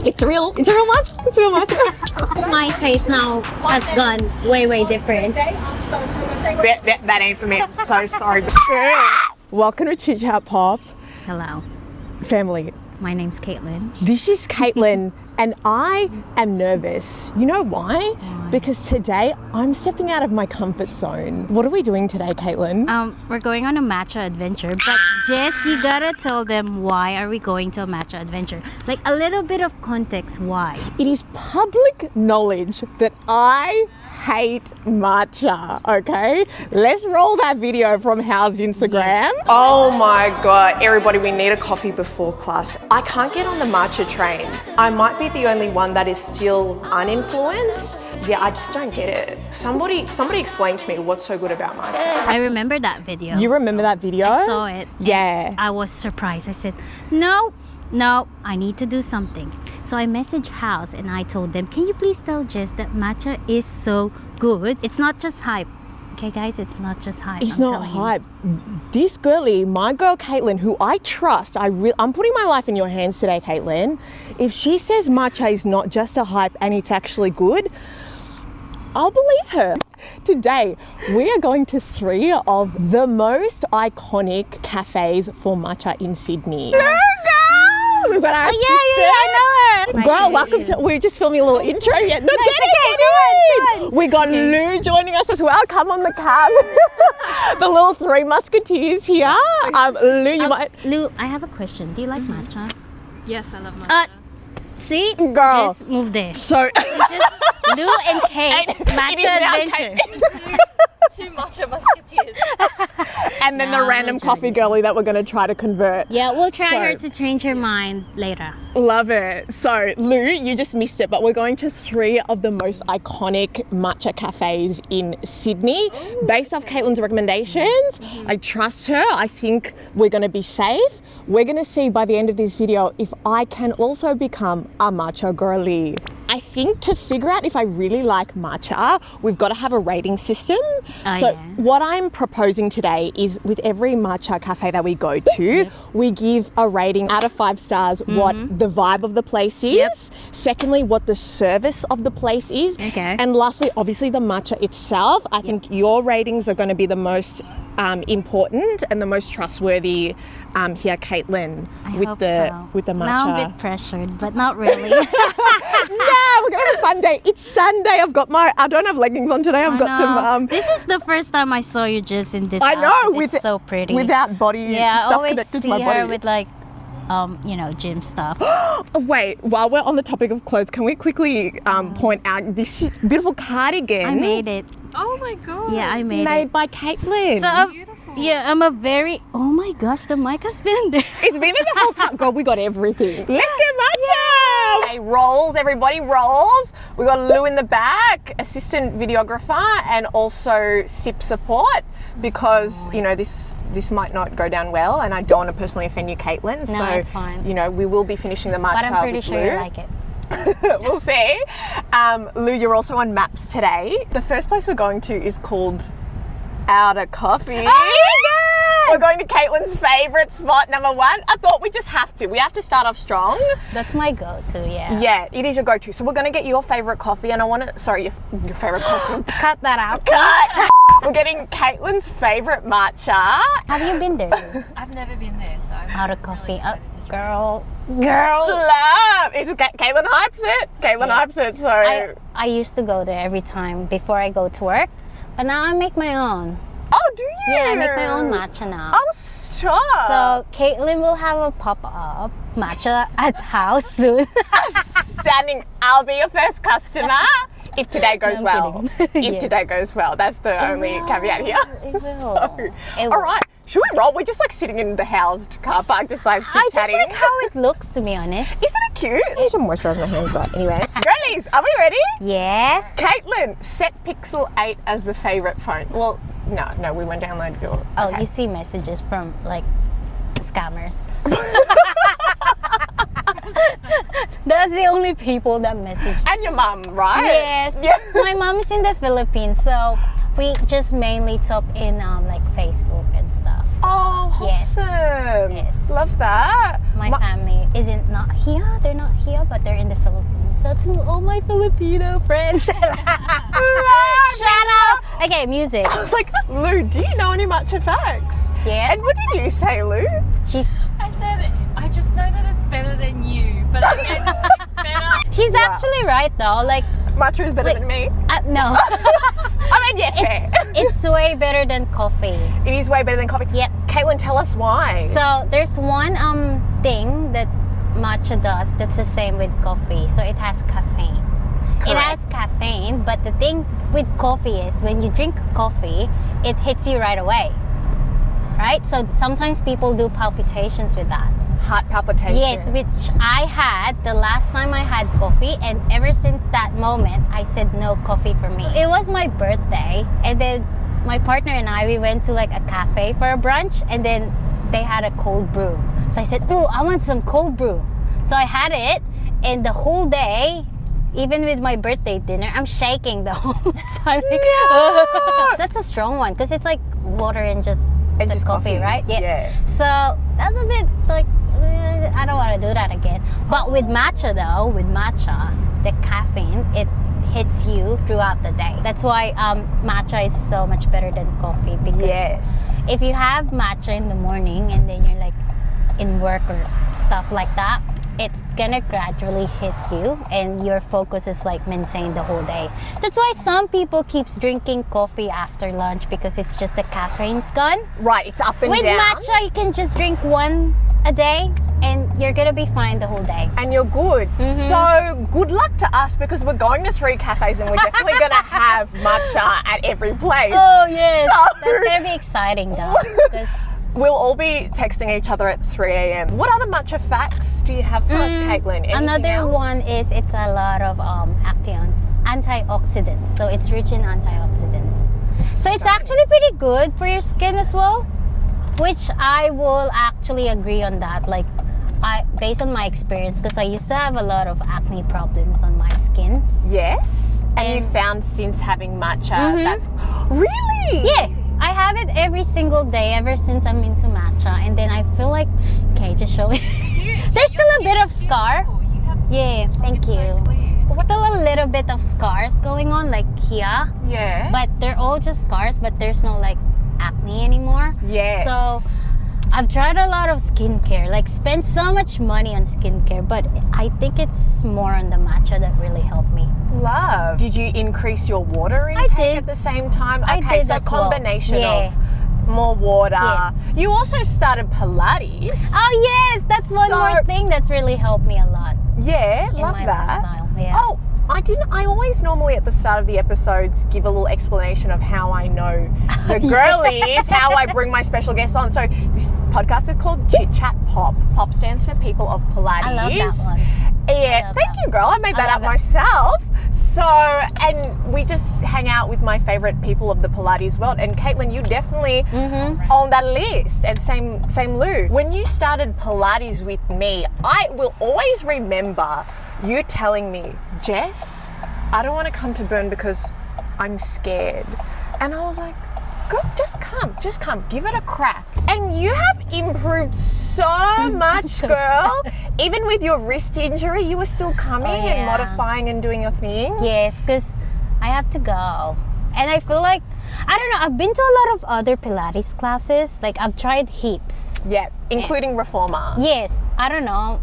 It's real matcha. It's real matcha. My taste now has gone way different. That ain't for me. I'm so sorry. Welcome to Chit Chat Pop. Hello, Family. my name's Caitlin. This is Caitlin and I am nervous. You know why? Because today I'm stepping out of my comfort zone. What are we doing today, Caitlin? We're going on a matcha adventure, but Jess, you gotta tell them why are we going to a matcha adventure? Like a little bit of context why. It is public knowledge that I hate matcha, okay? Let's roll that video from How's Instagram. Oh my God, everybody, we need a coffee before class. I can't get on the matcha train. I might be the only one that is still uninfluenced. Yeah, I just don't get it. Somebody explain to me what's so good about matcha. I remember that video. You remember that video? I saw it. Yeah. I was surprised. I said, no, I need to do something. So I messaged House and I told them, can you please tell Jess that matcha is so good? It's not just hype. Okay, guys, it's not just hype. It's not hype. This girlie, my girl Caitlin, who I trust, I'm putting my life in your hands today, Caitlin. If she says matcha is not just a hype and it's actually good, I'll believe her. Today, we are going to 3 of the most iconic cafes for matcha in Sydney. There we go! We've got our assistant. I know her. Girl, welcome to, we're just filming a little intro yet. No, get in. We got Lou joining us as well. Come on the cab. The little 3 Musketeers here. Lou, you might. Lou, I have a question. Do you like matcha? Yes, I love matcha. See? Girl. Just move there. So. Lou and Kate, matcha adventure. 2 matcha musketeers. And then the random coffee girlie that we're going to try to convert. Yeah, we'll try her to change her mind later. Love it. So, Lou, you just missed it, but we're going to 3 of the most iconic matcha cafes in Sydney. Based off Caitlin's recommendations, I trust her. I think we're going to be safe. We're going to see by the end of this video if I can also become a matcha girlie. I think to figure out if I really like matcha, we've got to have a rating system. What I'm proposing today is with every matcha cafe that we go to, we give a rating out of 5 stars, what the vibe of the place is. Secondly, what the service of the place is. And lastly, obviously the matcha itself. I think your ratings are going to be the most important and the most trustworthy here, Caitlin, with the matcha. Now I'm a bit pressured, but not really. Yeah, we're gonna have a fun day. It's Sunday. I don't have leggings on today. I've got some. This is the first time I saw you just in this. I know, it's so pretty. Without body stuff connected to my body. I always see her with like, gym stuff. Wait, while we're on the topic of clothes, can we quickly point out this beautiful cardigan? I made it. Oh my God. Yeah, I made it. Made by Caitlin. So, I'm a very, oh my gosh, the mic has been there. It's been there the whole time. God, we got everything. Let's get matcha. Hey, rolls, everybody, rolls. We got Lou in the back, assistant videographer, and also sip support because, this might not go down well and I don't want to personally offend you, Caitlin. No, it's fine. We will be finishing the matcha. But I'm pretty sure Lou. you like it. We'll see. Lou, you're also on maps today. The first place we're going to is called Outer Coffee. Oh, we're going to Caitlin's favourite spot, number 1. I thought we just have to. We have to start off strong. That's my go-to, yeah. Yeah, it is your go-to. So we're going to get your favourite coffee and I want to... Sorry, your favourite coffee. Cut that out. Cut! We're getting Caitlin's favourite matcha. Have you been there? I've never been there, so I'm Outer Coffee. really excited to try. Girl. Love! Caitlin hypes it. Hypes it, so... I used to go there every time before I go to work, but now I make my own. Oh, do you? Yeah, I make my own matcha now. Oh, stop. So Caitlin will have a pop-up matcha at house soon. Standing, I'll be your first customer if today goes well. Kidding. If today goes well. That's the only caveat here. It will. All right. Should we roll? We're just like sitting in the housed car park, just like chit-chatting. I just like how it looks, to be honest. Isn't it cute? I need to moisturise my hands, but anyway. Girlies, are we ready? Yes. Caitlin, set Pixel 8 as the favourite phone. Well, no, we won't download your... Oh, okay. You see messages from like scammers. That's the only people that message. And your mum, right? Yes. So my mom is in the Philippines, so we just mainly talk in like Facebook and stuff. Oh, Yes. awesome. Yes. Love that. My family isn't not here. They're not here, but they're in the Philippines. So to all my Filipino friends, shout out. Okay, music. I was like, Lou, do you know any matcha facts? Yeah. And what did you say, Lou? I said, I just know that it's better than you, but I meant it's better. She's Wow. actually right though. Like, Matcha is better Wait. than me. no, I mean, yeah, fair. it's way better than coffee. It is way better than coffee. Yep. Caitlin, tell us why. So there's one thing that matcha does that's the same with coffee. So it has caffeine. It has caffeine, but the thing with coffee is when you drink coffee, it hits you right away. Right? So sometimes people do palpitations with that. Heart palpitation. Yes, which I had the last time I had coffee, and ever since that moment, I said no coffee for me. It was my birthday, and then my partner and I, we went to like a cafe for a brunch, and then they had a cold brew. So I said, oh, I want some cold brew. So I had it, and the whole day, even with my birthday dinner, I'm shaking the whole time. That's a strong one, because it's like water and just coffee, right? Yeah. So that's a bit like, I don't want to do that again. But with matcha though, the caffeine, it hits you throughout the day. That's why matcha is so much better than coffee, because Yes. if you have matcha in the morning and then you're like in work or stuff like that, it's gonna gradually hit you and your focus is like maintained the whole day. That's why some people keeps drinking coffee after lunch, because it's just the caffeine's gone. Right, it's up and With down. matcha, you can just drink one a day and you're gonna be fine the whole day. And you're good. So good luck to us, because we're going to 3 cafes and we're definitely going to have matcha at every place. Oh yes, So- that's gonna be exciting though, because We'll all be texting each other at 3 a.m. What other matcha facts do you have for us, Caitlin? Anything another else? one is it's a lot of antioxidants. So it's rich in antioxidants. So it's actually pretty good for your skin as well, which I will actually agree on that. Like, based on my experience, because I used to have a lot of acne problems on my skin. Yes. And you And- found since having matcha, that's really? Yeah, I have it every single day ever since I'm into matcha, and then I feel like, okay, just show me. There's still a bit of scar. You have Yeah, thank so you. clear. Still a little bit of scars going on, like here, Yeah. but they're all just scars, but there's no like acne anymore. Yes. So I've tried a lot of skincare, like spent so much money on skincare, but I think it's more on the matcha that really helped me. Love. Did you increase your water intake did. at the same time? I Okay, did so as well. combination Yeah. of more water. Yes. You also started Pilates. Oh yes, that's one So- more thing that's really helped me a lot Yeah, in love my that. lifestyle. Yeah. Oh, I always normally at the start of the episodes give a little explanation of how I know the girlies, how I bring my special guests on. So this podcast is called Chit Chat Pop. Pop stands for People of Pilates. I love that one. Yeah, love thank that. you, girl. I made that I up love it. myself. So, and we just hang out with my favorite people of the Pilates world. And Caitlin, you definitely on that list. And same Lou. When you started Pilates with me, I will always remember you telling me, Jess, I don't want to come to Burn because I'm scared. And I was like, girl, just come, give it a crack. And you have improved so much, girl. Even with your wrist injury, you were still coming Oh, and yeah. modifying and doing your thing. Yes, because I have to go. And I feel like, I don't know, I've been to a lot of other Pilates classes. Like, I've tried heaps. Yeah, including Reformer. Yes, I don't know.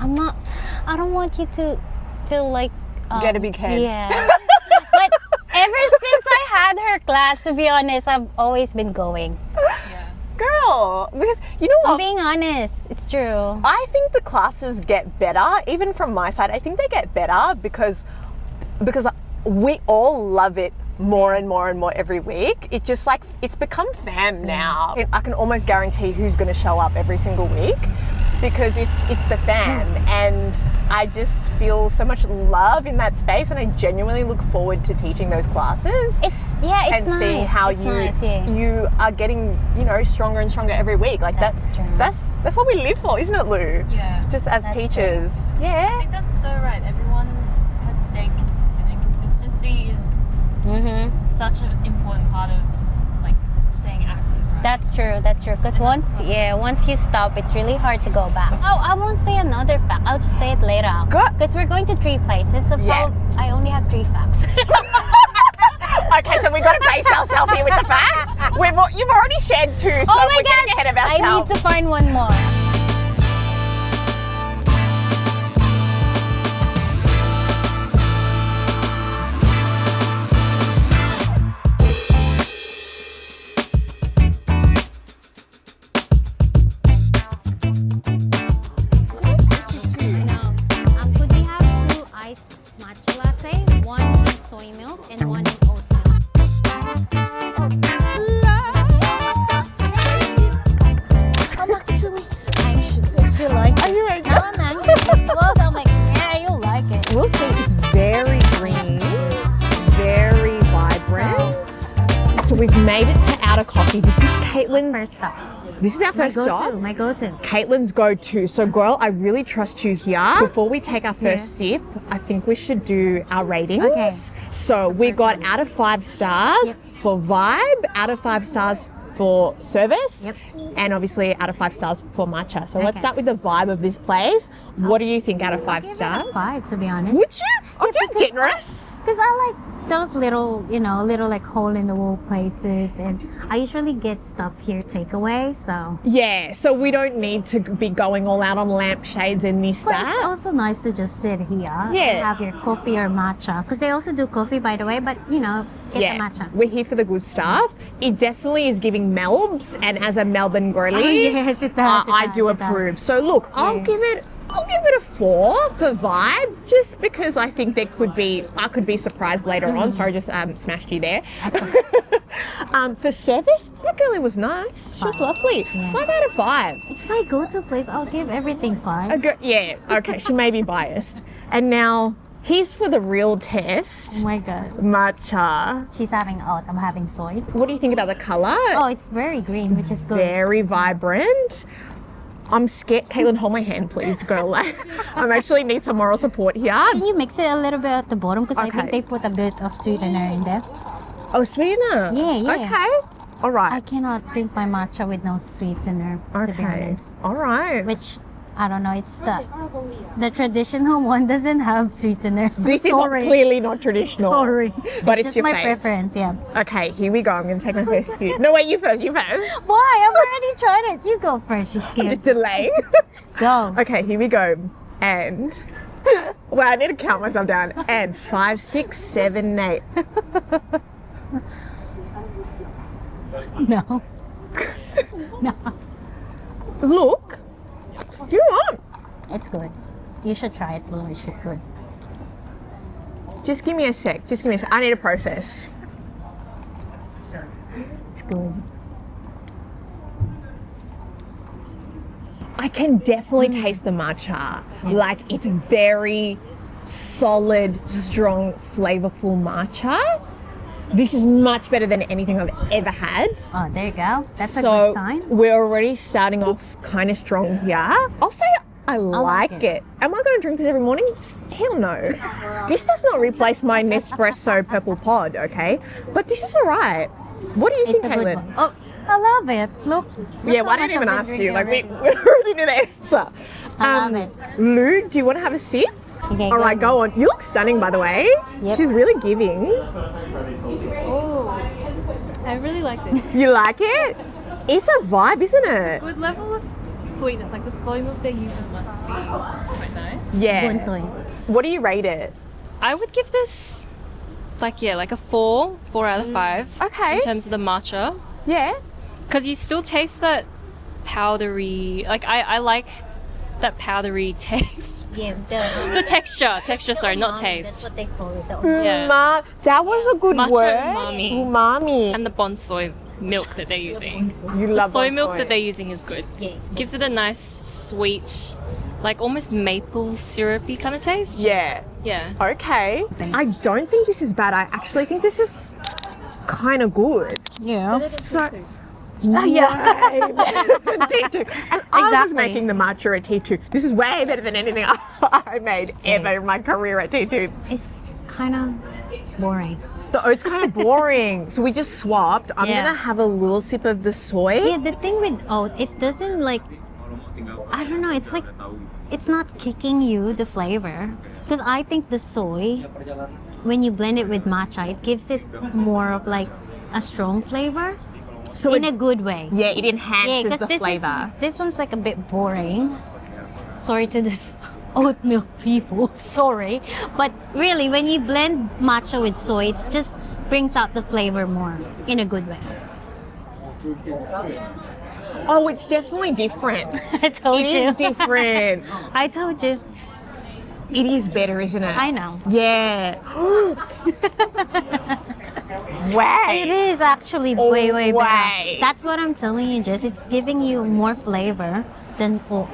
I don't want you to feel like... Get a big head. Yeah. But ever since I had her class, to be honest, I've always been going. Yeah. Girl, because you know I'm what? being honest. It's true. I think the classes get better, even from my side. I think they get better because we all love it more and more and more every week. It just like, it's become fam now. I can almost guarantee who's going to show up every single week because it's the fam, and I just feel so much love in that space, and I genuinely look forward to teaching those classes. It's and nice. seeing how it's nice, yeah. you are getting, stronger and stronger every week. Like That's true. that's what we live for, isn't it, Lou? Yeah. Just as That's teachers. I Yeah. think that's so right. Everyone has stayed consistent, and consistency is such an important part of like staying active, That's true. That's true. Because once you stop, it's really hard to go back. Oh, I won't say another fact. I'll just say it later. Good. Because we're going to 3 places, so Yeah. I only have 3 facts. Okay, so we've got to base ourselves here with the facts. You've already shared 2, so Oh my we're getting God. ahead of I need ourselves. to find one more. Could we have 2 iced matcha latte? 1 in soy milk and 1 in oat milk. I'm actually anxious if you like it. Are you ready? Now I'm anxious. Well, I'm like, yeah, you like it. We'll see. It's very green, very vibrant. So we've made it to Outer Coffee. This is Caitlin's. First stop. This is our My first stop. go-to. My go-to. Caitlin's go-to. So girl, I really trust you here. Before we take our first sip, I think we should do our ratings. Okay. So we got out of 5 stars Yep. for vibe, out of 5 stars for service, Yep. and obviously out of 5 stars for matcha. So let's Okay. start with the vibe of this place. What do you think out of 5 stars? 5, to be honest. Would you? I'm too generous. Because I like those little, little like hole in the wall places, and I usually get stuff here takeaway. So, Yeah, so we don't need to be going all out on lampshades and this, but it's that. also nice to just sit here and Yeah. have your coffee or matcha. Because they also do coffee, by the way. But get the matcha. We're here for the good stuff. It definitely is giving Melbs, and as a Melbourne girly, Oh, yes, it does, I it do does, it does. approve. So look, I'll give it a 4 for vibe, just because I think I could be surprised later on. Sorry, just smashed you there. For service, that girlie was nice. She was 5. lovely. Yeah. 5 out of 5. It's my go-to place. I'll give everything 5. Yeah, okay, she may be biased. And now, here's for the real Oh test. my god. Matcha. She's having oat. I'm having soy. What do you think about the colour? Oh, it's very green, which is good. Very vibrant. I'm scared. Caitlin, hold my hand, please, girl. I actually need some moral support here. Can you mix it a little bit at the bottom? Because I think Okay. they put a bit of sweetener in there. Oh, sweetener. Yeah. Okay. All I right. cannot drink my matcha with no sweetener, to be Okay. honest. All right. Which, I don't know, it's the traditional one doesn't have sweetener. So This is sorry. clearly not traditional. Sorry. But it's just your my fave. preference, yeah. Okay, here we go. I'm going to take my first sip. No, wait, you first. You first. Why? I've already tried it. You go first. She's Just scared. delay. Go. Okay, here we go. And, well, I need to count myself down. And 5, 6, 7, 8. No. No. Look. You know what? It's good. You should try it, Lou. It's good. Just give me a sec. Just give me a sec. I need a process. It's good. I can definitely taste the matcha. Like, it's very solid, strong, flavorful matcha. This is much better than anything I've ever had. Oh, there you go. That's a So good sign. we're already starting off kind of strong here. I'll say I like like it. Am I going to drink this every morning? Hell no. This does not replace my Nespresso Purple Pod, okay? But this is all right. What do you It's think, a good Caitlin? one. Oh, I love it. Look. Yeah, why didn't I even ask you? Like, we already knew the answer. I love it. Lou, do you want to have a sip? Okay, All right, go on. You look stunning, by the way. Yep. She's really giving. I really like this. You like it? It's a vibe, isn't it? Good level of sweetness, like the soy milk they're using must be quite nice. Yeah. Bonsai. What do you rate it? I would give this like a 4 out of 5. Okay. In terms of the matcha. Yeah. Because you still taste that powdery, like I like that powdery taste. Yeah, The texture, sorry, not That's taste. what they call it. Yeah. That was a good Matcha word. umami. Umami. And the bonsai milk that they're using. You The love soy bonsai. milk that they're using is good. Yeah, it's good. Gives it a nice, sweet, like almost maple syrupy kind of taste. Yeah. Yeah. Okay. I don't think this is bad. I actually think this is kind of good. Yeah. So. yeah. T2. And I was Exactly. making the matcha at T2. This is way better than anything I made ever in my career at T2. It's kind of boring. The oat's kind of boring. So we just swapped. I'm Yeah. gonna have a little sip of the soy. Yeah, the thing with oat, it doesn't like, I don't know, it's like, it's not kicking you the flavor. Because I think the soy, when you blend it with matcha, it gives it more of like a strong flavor. So In a good way. yeah, it enhances 'cause the flavor. This one's like a bit boring. Sorry to this oat milk people, sorry. But really, when you blend matcha with soy, it just brings out the flavor more in a good way. Oh, it's definitely different. I told It you. is different. I told you. It is better, isn't it? I know. Yeah. Wow. It is actually way, way way. better. That's what I'm telling you, Jess. It's giving you more flavor than oat.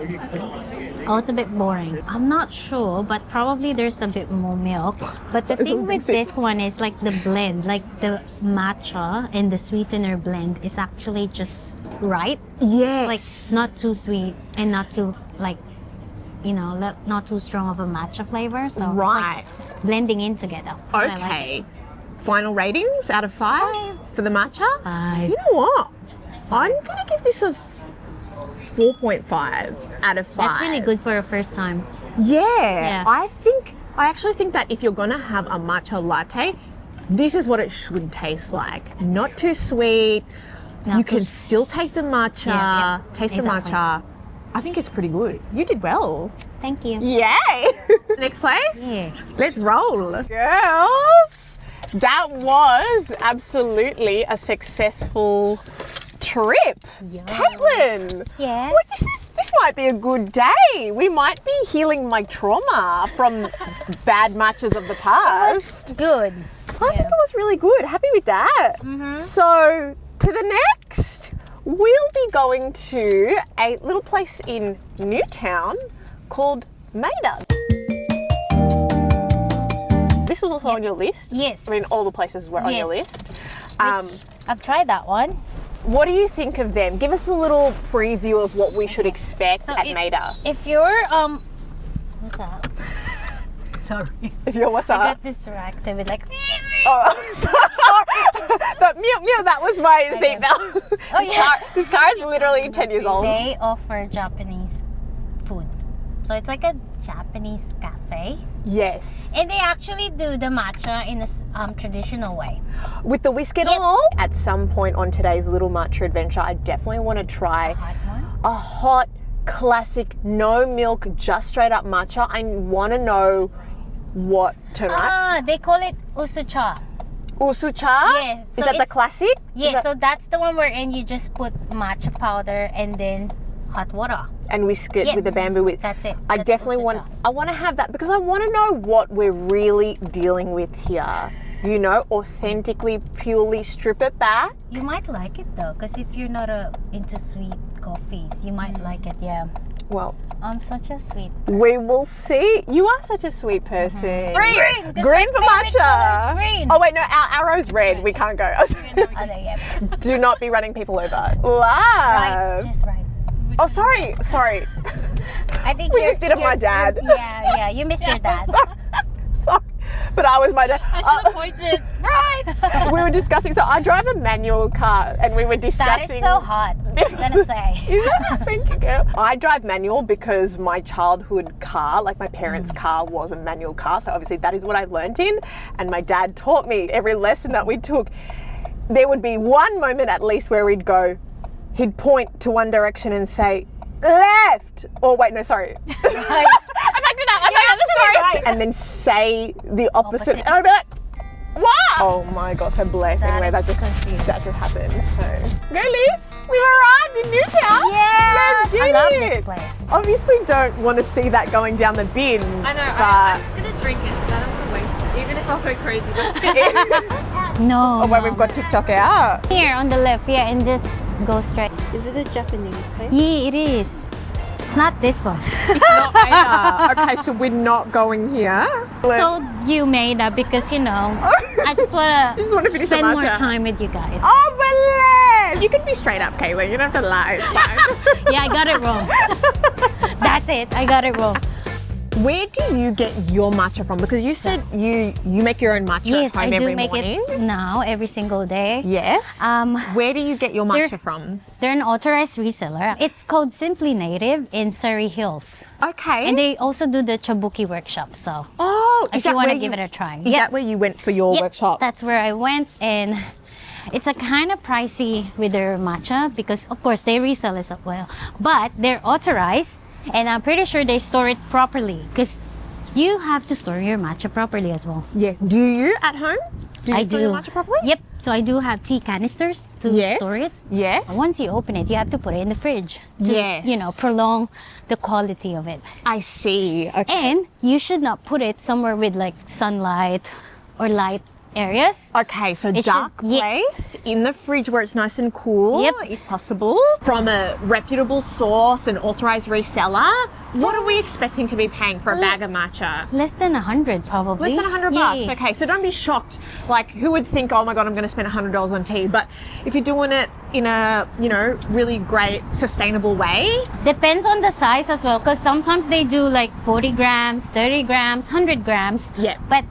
Oh, it's a bit boring. I'm not sure, but probably there's a bit more milk. But the thing with this one is like the blend, like the matcha and the sweetener blend is actually just right. Yes. Like not too sweet and not too like, you know, not too strong of a matcha flavor. So it's Right. like blending in together. That's why I like it. Okay. Final ratings out of 5 for the matcha? 5. You know what? I'm gonna give this a 4.5 out of 5. That's really good for a first time. Yeah. I actually think that if you're gonna have a matcha latte, this is what it should taste like. Not too sweet. Not You too can still take the matcha, Yeah, taste exactly. the matcha. I think it's pretty good. You did well. Thank you. Yay! Next place? Yeah. Let's roll. Girls, that was absolutely a successful trip. Caitlin, Yes. well, this might be a good day. We might be healing my trauma from bad matches of the past. Good. I think it was really good. Happy with that. So, to the next, we'll be going to a little place in Newtown called Maida. This was also on your list. Yes. I mean, all the places were on your Yes. list. I've tried that one. What do you think of them? Give us a little preview of what we should expect at Maida. If you're what's that? Sorry. If you're what's I up? got distracted with like Oh, sorry. That meow, that was my seatbelt. Oh, yeah. This car is literally 10 years old. they offer Japanese food. So it's like a Japanese cafe. Yes. And they actually do the matcha in a traditional way. With the whisk and Yep. all. At some point on today's little matcha adventure, I definitely want to try Hot one. a hot, classic, no milk, just straight up matcha. I want to know what tonight. They call it usucha. Usucha? Yeah, Is so that the it's- classic? Is Yeah, that- so that's the one wherein you just put matcha powder and then hot water. and whisk it Yeah. with the bamboo whisk. That's it. I That's definitely usucha. want to have that because I want to know what we're really dealing with here. You know, authentically, purely strip it back. You might like it though, because if you're not into sweet coffees, you might like it. Yeah, Well, I'm such a sweet. we will see. You are such a sweet person. Green! 'Cause Green my for favorite matcha. color is green. Oh wait, no, our arrow's red. We can't go. Yeah. Do not be running people over. Right, Live. just right. Oh, sorry. I think We you're- just did it, my you're- dad. Yeah, you missed your dad. Sorry. But I was my dad. I should have pointed. Right. We were discussing. So I drive a manual car, and we were That discussing. is so hot. I'm gonna say. Yeah, thank you, girl. I drive manual because my childhood car, like my parents' car, was a manual car. So obviously that is what I learnt in. And my dad taught me every lesson that we took. There would be one moment at least where he'd go, he'd point to one direction and say, left. Or wait, no, sorry. I backed it up. I backed up the story. right. And then say the opposite. Opposite. And I'd be like, what? Oh my God, so blessed. That Anyway, is that just confusing. happened. So, go Liz. We've arrived in Newtown. Yeah, Let's I get love it. this place. Obviously, don't want to see that going down the bin. I know. But I'm gonna drink it. I don't want to waste it, even if I go crazy. But No. oh, wait, we've got TikTok out. Here on the left, yeah, and just go straight. is it a Japanese place? Yeah, it is. It's not this one. It's not Ada. Okay, so we're not going here. Told you Maida because you know I just wanna Just wanna finish the spend more matcha. time with you guys. Oh, Belen! You can be straight up, Kayla. You don't have to lie. It's fine. Yeah, I got it wrong. That's it. I got it wrong. Where do you get your matcha from? Because you said you make your own matcha Yes, at home I do every make morning. it now every single day. Yes. Where do you get your matcha from? They're an authorized reseller. It's called Simply Native in Surrey Hills. Okay. And they also do the Chabuki workshop. So oh, if you want to give it a try. Is that where you went for your workshop? That's where I went, and it's a kind of pricey with their matcha because of course they resell it as well, but they're authorized, and I'm pretty sure they store it properly because you have to store your matcha properly as well. Yeah. Do you at home? Do you I store do. your matcha properly? Yep. So I do have tea canisters to store it. Yes. Once you open it, you have to put it in the fridge to, Yes. you know, prolong the quality of it. I see. Okay. And you should not put it somewhere with like sunlight or light areas. Okay, so It dark should- yes. place in the fridge where it's nice and cool, Yep. if possible. From a reputable source, an authorized reseller. What are we expecting to be paying for a bag of matcha? Less than 100 probably. Less than $100 Yeah, bucks. yeah. Okay, so don't be shocked. Like, who would think, oh my god, I'm going to spend $100 on tea? But if you're doing it in a, you know, really great sustainable way, Depends on the size as well, because sometimes they do like 40 grams, 30 grams, 100 grams. Yeah. But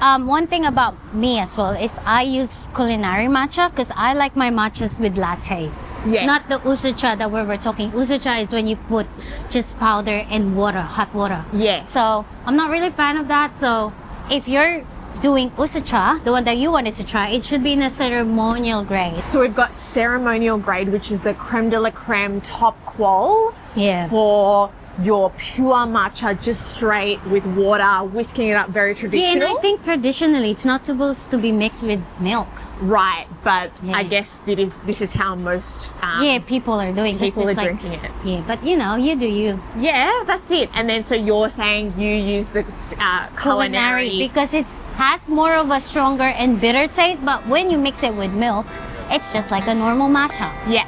one thing about me as well is I use culinary matcha because I like my matchas with lattes. Yes. Not the usucha that we were talking. Usucha is when you put just powder and water, hot water. yes. So I'm not really a fan of that. So if you're doing usucha, the one that you wanted to try, it should be in a ceremonial grade. So we've got ceremonial grade, which is the creme de la creme top qual Yeah. for your pure matcha, just straight with water, whisking it up, very Yeah, and traditional. I think traditionally it's not supposed to be mixed with milk. Right, but Yeah. I guess this is how most Yeah, people are doing. 'cause people are it's like- drinking it. Yeah, but you know, you do you. Yeah, that's it. And then so you're saying you use the culinary. because it has more of a stronger and bitter taste, but when you mix it with milk, it's just like a normal matcha. Yeah,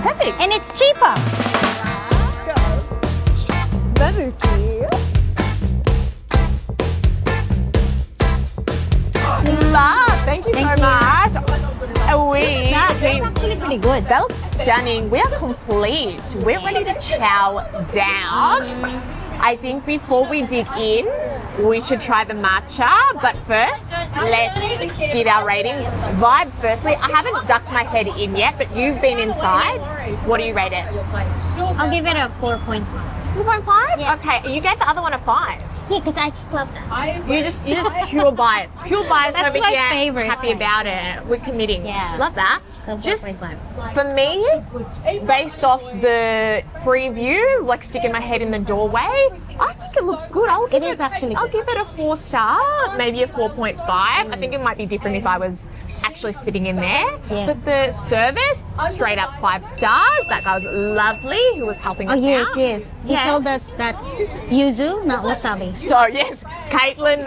perfect. And it's cheaper. Love, thank you so Thank you. much. That's actually pretty good. That looks stunning. We are complete. We're ready to chow down. I think before we dig in, we should try the matcha. But first, let's give our ratings. Vibe, firstly, I haven't ducked my head in yet, but you've been inside. What do you rate it? I'll give it a 4.5. 4.5? Yeah. Okay, you gave the other one a 5. Yeah, because I just love that. You just pure bias. Pure bias That's over my here. favorite. Happy about it. We're committing. Yeah. Love that. So Just 4.5. for me, based off the preview, like sticking my head in the doorway, I think it looks good. I'll give is actually I'll good. give it a 4-star, maybe a 4.5. I think it might be different if I was actually sitting in there. Yeah. But the service, straight up 5 stars. That guy was lovely who was helping Oh, us yes, out. yes. He Yeah. told us that's yuzu, not wasabi. So yes, Caitlin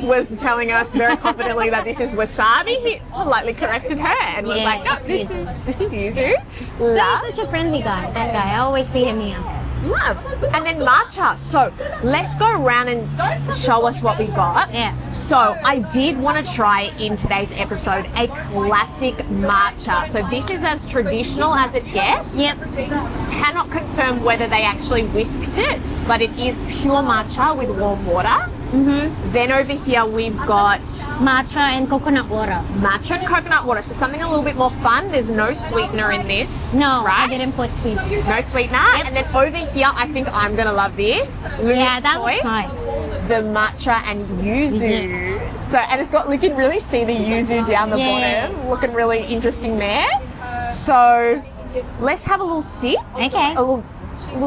was telling us very confidently that this is wasabi. He politely corrected her and was Yeah, like, no, it's this is yuzu. But Love. he's such a friendly guy, that guy. I always see him here. Love. And then matcha. So let's go around and show us what we got. Yeah. So I did want to try in today's episode a classic matcha. So this is as traditional as it gets. Yep. Cannot confirm whether they actually whisked it, but it is pure matcha with warm water. Mm-hmm. Then over here we've got Matcha and coconut water. matcha and coconut water. So something a little bit more fun. There's no sweetener in this. No, right? I didn't put sweet. No sweetener. And then over here, I think I'm gonna love this. Yeah, that looks choice, nice. The matcha and yuzu. So, and it's got, you can really see the yuzu down the Yeah. bottom, looking really interesting there. So, let's have a little sip. Okay. A little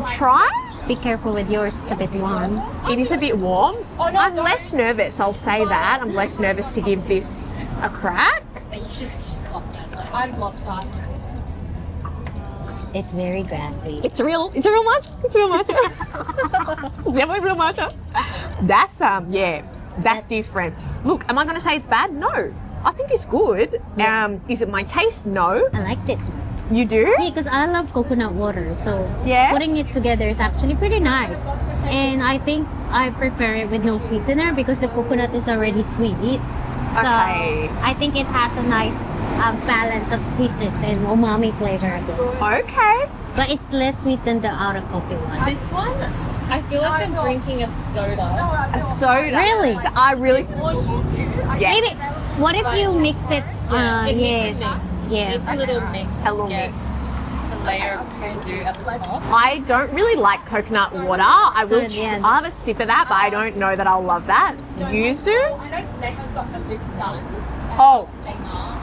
try. Just be careful with yours, it's a bit warm. It is a bit warm. I'm less nervous, I'll say that. I'm less nervous to give this a crack. It's very grassy. It's real matcha. It's real matcha. It's definitely real matcha. That's that's different. Look, am I gonna say it's bad? No. I think it's good. Is it my taste? No. I like this one. You do? Yeah, because I love coconut water, so Yeah? putting it together is actually pretty nice. And I think I prefer it with no sweetener because the coconut is already sweet. So Okay. I think it has a nice balance of sweetness and umami flavor. Okay. But it's less sweet than the Aura coffee one. This one, I feel like I'm drinking a soda. A soda. Really? So I really. Yeah. Maybe. What if you mix it? It needs a mix. Yeah. It's a little mix. A little to get mix. a layer of yuzu at the top. I don't really like coconut water. I will. at the end. I'll have a sip of that, but I don't know that I'll love that. Yuzu. Oh,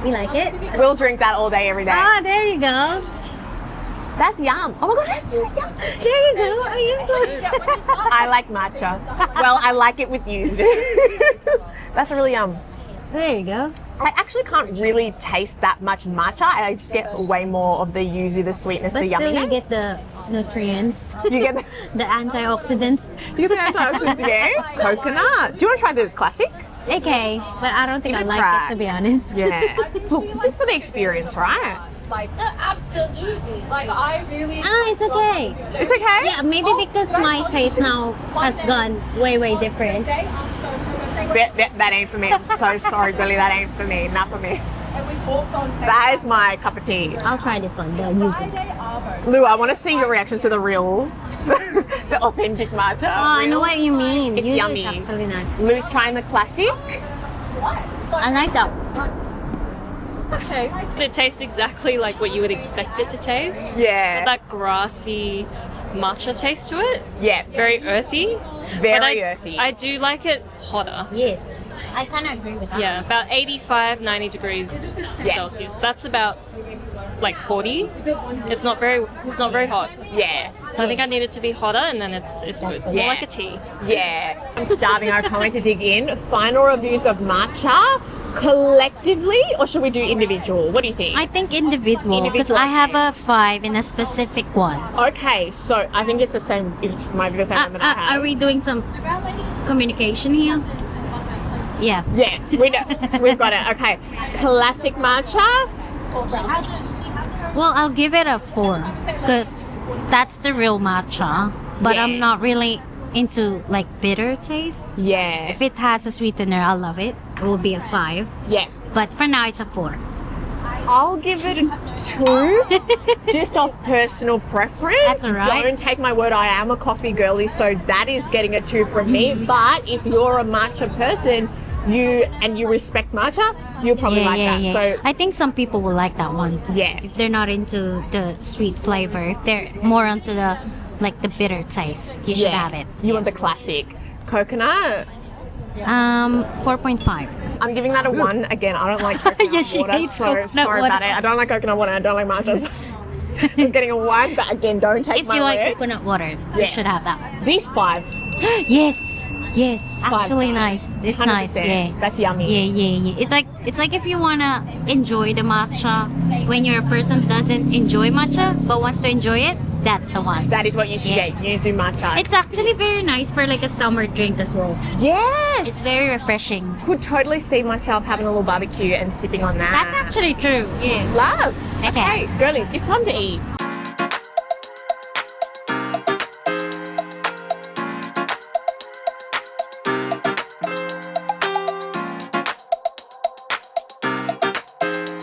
You like it? we'll drink that all day, every day. Ah, there you go. That's yum. Oh my god, that's so yum. There you go. Are you good? I like matcha. Well, I like it with yuzu. That's really yum. There you go. I actually can't really taste that much matcha. I just get way more of the yuzu, the sweetness, But the still, yumminess. you get the nutrients, You get the, the antioxidants. you get the antioxidants, yes. Coconut. Do you want to try the classic? Okay, but I don't think I Give it a like crack. it, to be honest. Yeah. Look, just for the experience, right? Absolutely. Like I really. It's okay. It's okay? Yeah, maybe because my taste now has gone way different. That ain't for me. I'm so sorry, Billy. That ain't for me. Not for me. That is my cup of tea. I'll try this one, the yuzu. Lou, I want to see your reaction to the real, the authentic matcha. Oh, I know what you mean. It's Yuzu yummy. is actually nice. Lou's trying the classic. I like that. Okay. It tastes exactly like what you would expect it to taste. Yeah. That grassy matcha taste to it. Yeah. Very earthy. Very But earthy. I do like it hotter. Yes, I kind of agree with that. Yeah, about 85, 90 degrees Celsius. That's about like 40. It's not very hot. Yeah. So I think I need it to be hotter, and then it's good. More Yeah. like a tea. Yeah. I'm starving. I can't wait to dig in. Final reviews of matcha collectively, or should we do individual? What do you think? I think individual, because Individual, I have okay. a 5 in a specific one. Okay, so I think it's the same. It might be the same one that I have. Are we doing some communication here? Yeah. Yeah, we've got it. Okay, classic matcha. Well, I'll give it a 4 because that's the real matcha. But Yeah. I'm not really into like bitter taste. Yeah. If it has a sweetener, I'll love it. It will be a 5. Yeah. But for now, it's a 4. I'll give it a 2, just off personal preference. That's all right. Don't take my word, I am a coffee girly, so that is getting a 2 from me. But if you're a matcha person, you respect matcha, you'll probably like that. So I think some people will like that one. Yeah. If they're not into the sweet flavor, if they're more onto the bitter taste, you should have it. You want the classic. Coconut. 4.5. I'm giving that a 1. Again, I don't like coconut Yeah, she water, hates so coconut sorry about water. it. I don't like coconut water, I don't like matchas. It's getting a 1, but again, don't take If my you like word. coconut water, Yeah. you should have that. These 5. Yes, actually nice. It's nice. 100%. Yeah. That's yummy. Yeah. It's like if you wanna enjoy the matcha when you're a person who doesn't enjoy matcha but wants to enjoy it, that's the one. That is what you should Yeah. get. Yuzu matcha. It's actually very nice for like a summer drink as well. yes. It's very refreshing. Could totally see myself having a little barbecue and sipping on that. That's actually true. Yeah. love. Okay. Girlies, it's time to eat.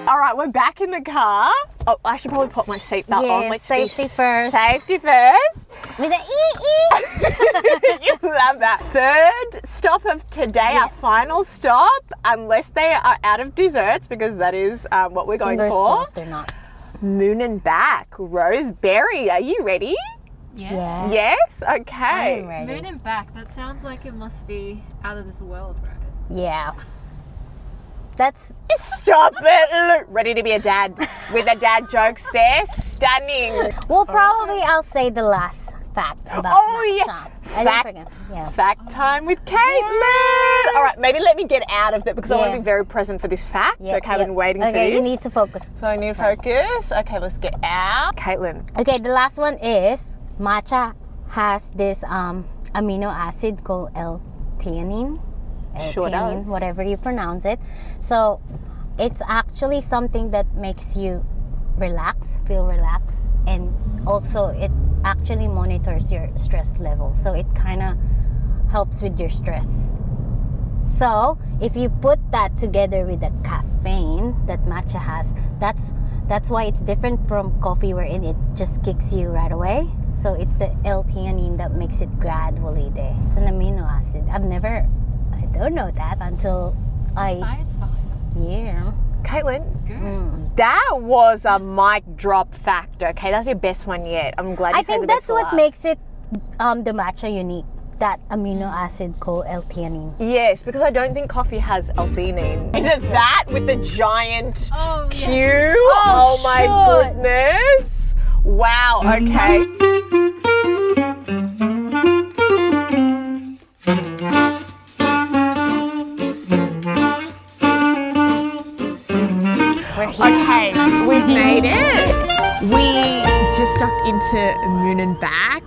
All right, we're back in the car. Oh, I should probably put my seatbelt Yeah, on. Let's be safety first. Safety first. With the ee. You love that. Third stop of today, our final stop, unless they are out of desserts, because that is what we're going Fingers for. crossed they're not. Moon and back, Roseberry. Are you ready? Yeah. Yes? I'm Okay. ready. Moon and back. That sounds like it must be out of this world, right? Yeah. That's Stop it. Look, ready to be a dad with the dad jokes there. Stunning. well, probably I'll say the last fact about Oh, matcha. yeah. I didn't Fact- forget. Yeah. Fact time with Caitlin. All right, maybe let me get out of it because I want to Yeah. be very present for this fact. Yeah, okay, I've been waiting for okay, this. you need to focus. So I need to focus. Okay, let's get out. Caitlin. Okay, the last one is matcha has this amino acid called L-theanine. Sure L-theanine, does. whatever you pronounce it. So it's actually something that makes you feel relaxed, and also it actually monitors your stress level. So it kind of helps with your stress. So if you put that together with the caffeine that matcha has, that's why it's different from coffee, wherein it just kicks you right away. So it's the L-theanine that makes it gradually there. It's an amino acid. I don't know that until Science behind yeah. Caitlin, that was a mic drop factor. Okay, that's your best one yet. I'm glad you I saved the think best that's for what last. makes it the matcha unique. That amino acid called L-theanine. Yes, because I don't think coffee has L-theanine. Is it that with the giant Oh, Q? yeah. Oh my shoot. goodness. Wow, okay. We're here. Okay, we've made it. We just ducked into Moon and back.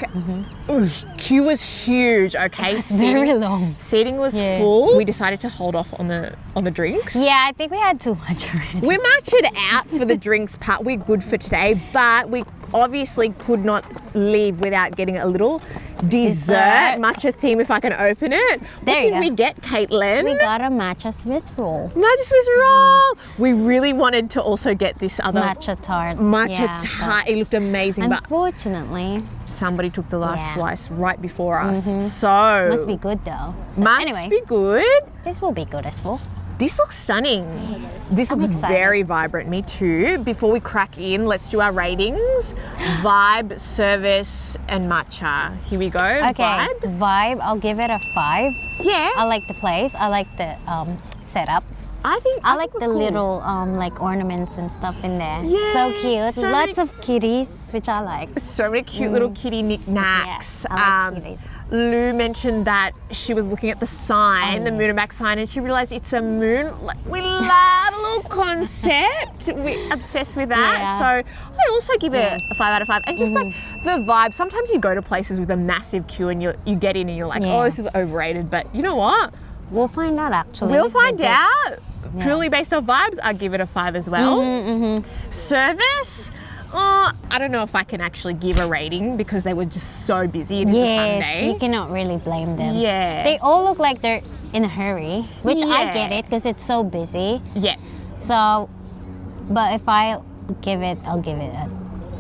Ooh, queue was huge. Okay, It's very long. seating was Yeah. full. We decided to hold off on the drinks. Yeah, I think we had too much already. We matched out for the drinks part. We're good for today, but we obviously could not leave without getting a little dessert matcha theme. If I can open it. There what you did go. we get, Caitlin? We got a matcha Swiss roll. Matcha Swiss roll. We really wanted to also get this other Matcha tart. matcha Yeah, tart. It looked amazing, but unfortunately, somebody took the last Yeah. slice right before us. So must be good though. So must anyway, be good. this will be good as well. This looks stunning. This I'm looks excited. very vibrant. Me too. Before we crack in, let's do our ratings. Vibe, service, and matcha. Here we go. Okay, Vibe. I'll give it a 5. Yeah. I like the place. I like the setup. I think I like it was the cool. little like ornaments and stuff in there. Yeah, So cute. so Lots many- of kitties, which I like. So many cute little kitty knickknacks. Yeah, I like kitties. Lou mentioned that she was looking at the sign, the Moon and Back sign, and she realized it's a moon. Like, we love a little concept. We're obsessed with that. Yeah. So I also give it a 5 out of 5. And just like the vibe, sometimes you go to places with a massive queue and you get in and you're like, Yeah. oh, this is overrated. But you know what? We'll find out actually. We'll find with this. out. Purely based off vibes, I give it a 5 as well. Service, I don't know if I can actually give a rating because they were just so busy. It is a Yes, Sunday. you cannot really blame them. Yeah. They all look like they're in a hurry, which I Yeah. get it because it's so busy. Yeah. So, but if I'll give it a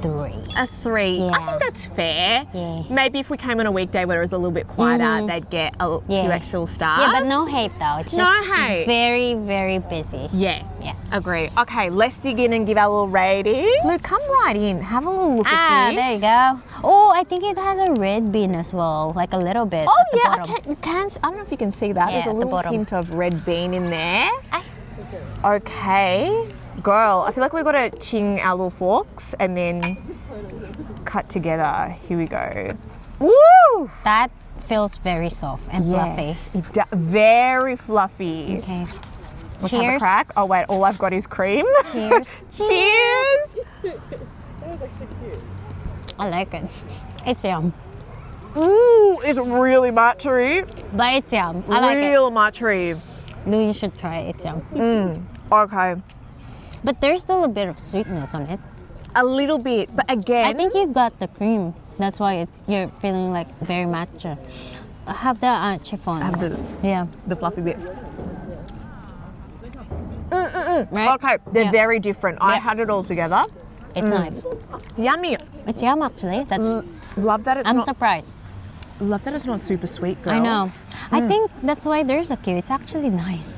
3. A 3. I Yeah. think that's fair. Yeah. Maybe if we came on a weekday where it was a little bit quieter, they'd get a few Yeah. extra little stars. Yeah, but no hate though. It's No just hate. very, very busy. Yeah. Yeah. Agree. Okay, let's dig in and give our little rating. Luke, come right in. Have a little look at this. There you go. Oh, I think it has a red bean as well, like a little bit. Oh at the yeah, bottom. okay. You can. I don't know if you can see that. Yeah, There's a at the little bottom. hint of red bean in there. Ah. Okay, girl. I feel like we've got to ching our little forks and then cut together. Here we go. Woo! That feels very soft and Yes, very fluffy. fluffy. Okay. Let's have a Cheers. crack. Oh wait, all I've got is cream. Cheers. Cheers. I like it. It's yum. Ooh, it's really matcha-y. But it's yum. I like it. Real matcha-y. Lou, you should try it. It's yum. Okay, But there's still a bit of sweetness on it. a little bit, but again, I think you got the cream. That's why you're feeling like very matcha. Have the chiffon. have Yeah. the fluffy bit. Right? Okay, they're Yeah. very different. I Yeah. had it all together. It's nice. Yummy. It's yum actually. That's. Love that it's I'm not. surprised. Love that it's not super sweet, girl. I know. I think that's why there's a queue. It's actually nice.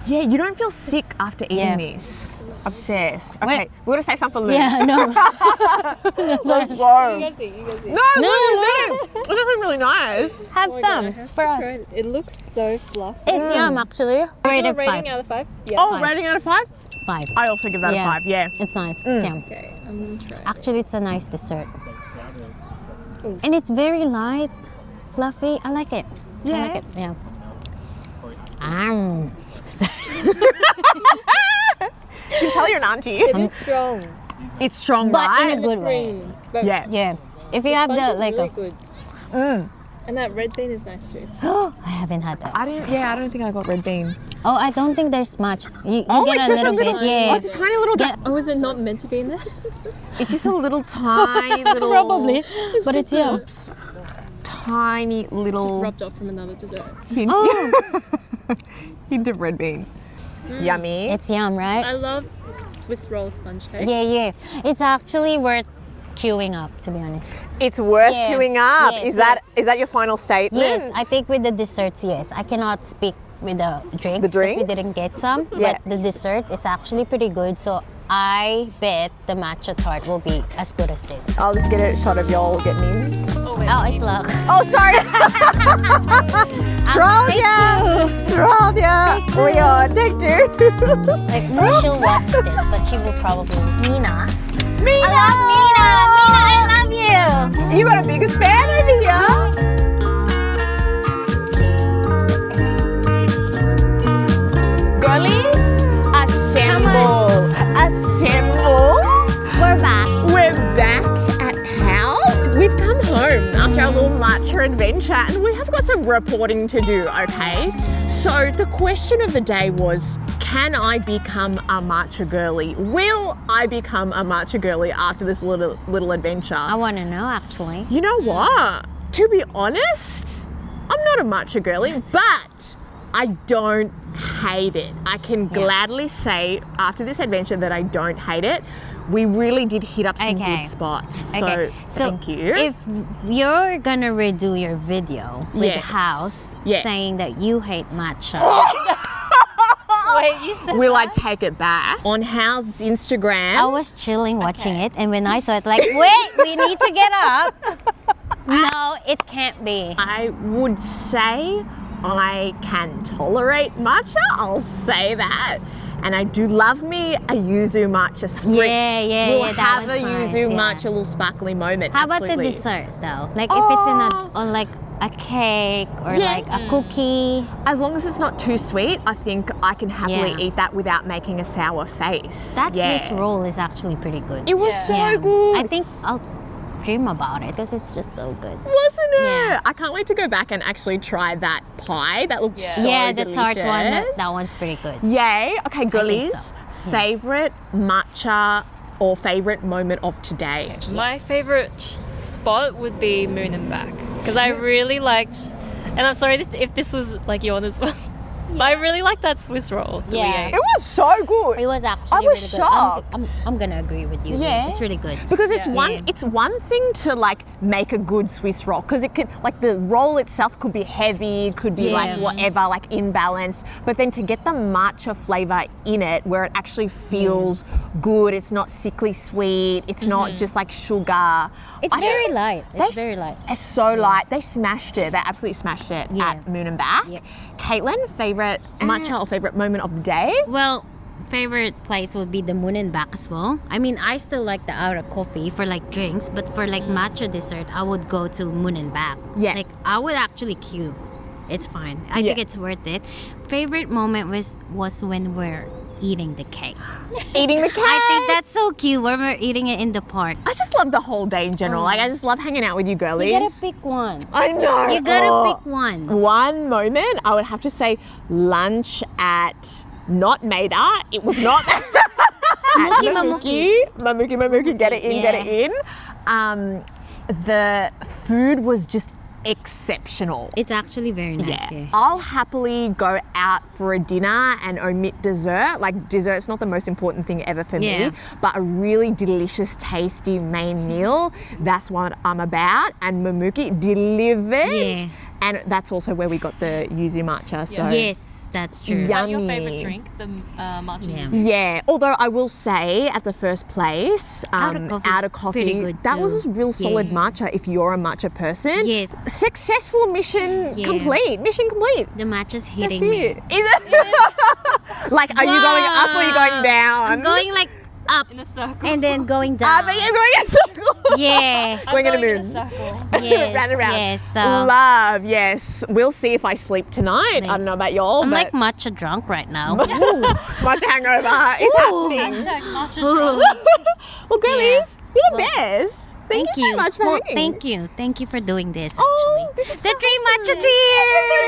Yeah, you don't feel sick after eating Yeah. this. Obsessed. Okay, Wait. we're gonna save some for Luke. Yeah. No. Let's go. You guys see. No, no. It's actually really nice. Have some. It's for us. It looks so fluffy. It's yum actually. Rated Rating 5. out of 5? Yeah. Oh, 5. rating out of 5? 5. I also give that Yeah. a 5. Yeah. It's nice. It's yum. Okay, I'm gonna try. Actually, it's a nice dessert. And it's very light, fluffy. I like it. I Yeah. like it. Yeah. You can tell you're an auntie. It is strong. It's strong, But right? in a good way. Cream. But Yeah. Yeah. If you have sponge the is like really a. good. And that red bean is nice too. I haven't had that. I don't think I got red bean. Oh, I don't think there's much. You get it's a just little bit. Oh, Yeah. it's a tiny little bit. Oh, is it not meant to be in there? It's just a little tiny little. Probably. But it's yum. Oops. Tiny little Rubbed off from another dessert. hint, Oh, hint of red bean. Yummy. it's yum, right? I love Swiss roll sponge cake. Yeah, yeah. It's actually worth queuing up, to be honest. It's worth Yeah. queuing up. Yes, Is that your final statement? Yes, I think with the desserts, yes. I cannot speak with the drinks. The 'cause drinks? we didn't get some. Yeah. But the dessert, it's actually pretty good. So I bet the matcha tart will be as good as this. I'll just get a shot of y'all getting in. Oh, it's luck. Oh, sorry. Trolled ya. Trolled ya. We on take two. Like, she'll watch this, but she will probably... Mina. Mina. I love Mina. Mina, I love you. You got a biggest fan over here. Girlies, assemble. Assemble. We're back. We're back at house. We've come home after our little matcha adventure and we have got some reporting to do, okay? So the question of the day was, can I become a matcha girly? Will I become a matcha girly after this little adventure? I want to know, actually. You know what? To be honest, I'm not a matcha girly, but I don't hate it. I can gladly say after this adventure that I don't hate it. We really did hit up some Okay. good spots. Okay, So thank you. If you're gonna redo your video with Yes. House Yeah. saying that you hate matcha, Wait, you said Will I take it back? On How's Instagram. I was chilling watching it, and when I saw it, like, wait, we need to get up. No, it can't be. I would say I can tolerate matcha. I'll say that. And I do love me a yuzu matcha spritz. Yeah, we'll that have a one's nice, yuzu yeah. matcha little sparkly moment. How about the Absolutely. dessert though? Like if it's in Oh. on like a cake or Yeah. like a cookie. As long as it's not too sweet, I think I can happily Yeah. eat that without making a sour face. That yeah. Swiss roll is actually pretty good. It was Yeah. so good. I think I'll dream about it because it's just so good. Wasn't it? Yeah. I can't wait to go back and actually try that pie. That looks Yeah. so yeah, the delicious. tart one, that one's pretty good. Yay. Okay, girlies. so. Favorite matcha or favorite moment of today? My favorite spot would be Moon and Back because I really liked, and I'm sorry if this was like yours as well, but I really liked that Swiss roll. that we Yeah. ate. It was so good. It was actually I was really shocked. good. I'm gonna agree with you. Yeah. It's really good. Because it's Yeah. it's one thing to like make a good Swiss roll because it could like the roll itself could be heavy, could be like Yeah. whatever, like imbalanced. But then to get the matcha flavor in it where it actually feels good, it's not sickly sweet, it's not just like sugar. It's very light. They It's very light. It's so light. They smashed it. They absolutely smashed it Yeah. at Moon and Back. Yep. Caitlin, favorite matcha or favorite moment of the day? Well, favorite place would be the Moon and Back as well. I mean, I still like the Aura coffee for like drinks, but for like matcha dessert, I would go to Moon and Back. Yeah. Like I would actually queue. It's fine. I think Yeah. it's worth it. Favorite moment was when we're eating the cake. Eating the cake. I think that's so cute when we're eating it in the park. I just love the whole day in general. Like I just love hanging out with you girlies. You gotta pick one. I know. You gotta Oh. pick one. One moment, I would have to say lunch at not Maida. It was not Mamuki. Mamuki, get it in, get it Yeah. in. The food was just exceptional. It's actually very nice here. I'll happily go out for a dinner and omit dessert. Like dessert's not the most important thing ever for Yeah. me, but a really delicious, tasty main meal, that's what I'm about. And Mamuki delivered. Yeah. And that's also where we got the yuzu matcha. So Yes, that's true. Yeah. Is that your Yummy. favorite drink, the matcha? Yeah. yuzu? yeah, although I will say at the first place, Outer Coffee's pretty good that was too. a real solid Yeah. matcha if you're a matcha person. Yes. Successful mission Yeah. complete. Mission complete. The matcha's That's hitting me. it. Is it? Like, are you going up or are you going down? I'm going like up In a circle. and then going Ah, down. but you're going in a circle. Yeah. I'm going in a in moon. circle. Yes. Round and round. Yes. So Love, yes. We'll see if I sleep tonight. I don't know about y'all, I'm but like matcha drunk right now. Ooh. matcha hangover is Ooh. happening. Hashtag matcha Ooh. drunk. Well, girlies, Yeah. you're the Well, best. Thank you so much for Well, hanging. thank you. Thank you for doing this Oh, actually. this is The so Three awesome. Matchateers. The Three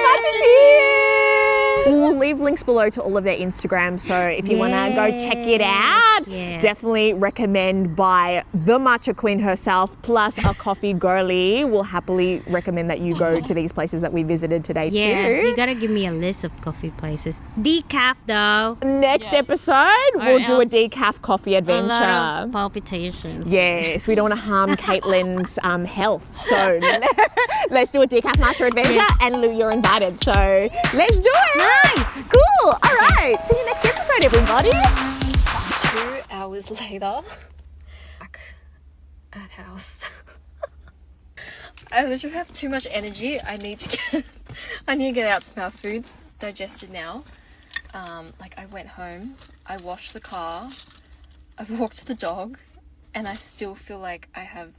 Matchateers. We'll leave leave links below to all of their Instagram. So if you want to go check it out, definitely recommend by the matcha queen herself, plus a coffee girly. We'll happily recommend that you go to these places that we visited today too. You gotta give me a list of coffee places. Decaf though. Next episode, we'll do a decaf coffee A adventure. lot of palpitations. Yes, we don't want to harm Caitlin's health. So let's do a decaf matcha adventure, and Lou, you're invited. So let's do it. Nice. Cool. All right. See you next episode, everybody. 2 hours later, back at house. I literally have too much energy. I need to get out some of our foods digested now. Like I went home, I washed the car, I walked the dog, and I still feel like I have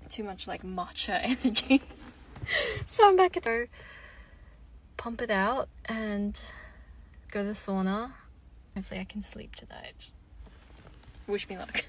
too much like matcha energy. So I'm back at the pump it out and go to the sauna. Hopefully I can sleep tonight. Wish me luck.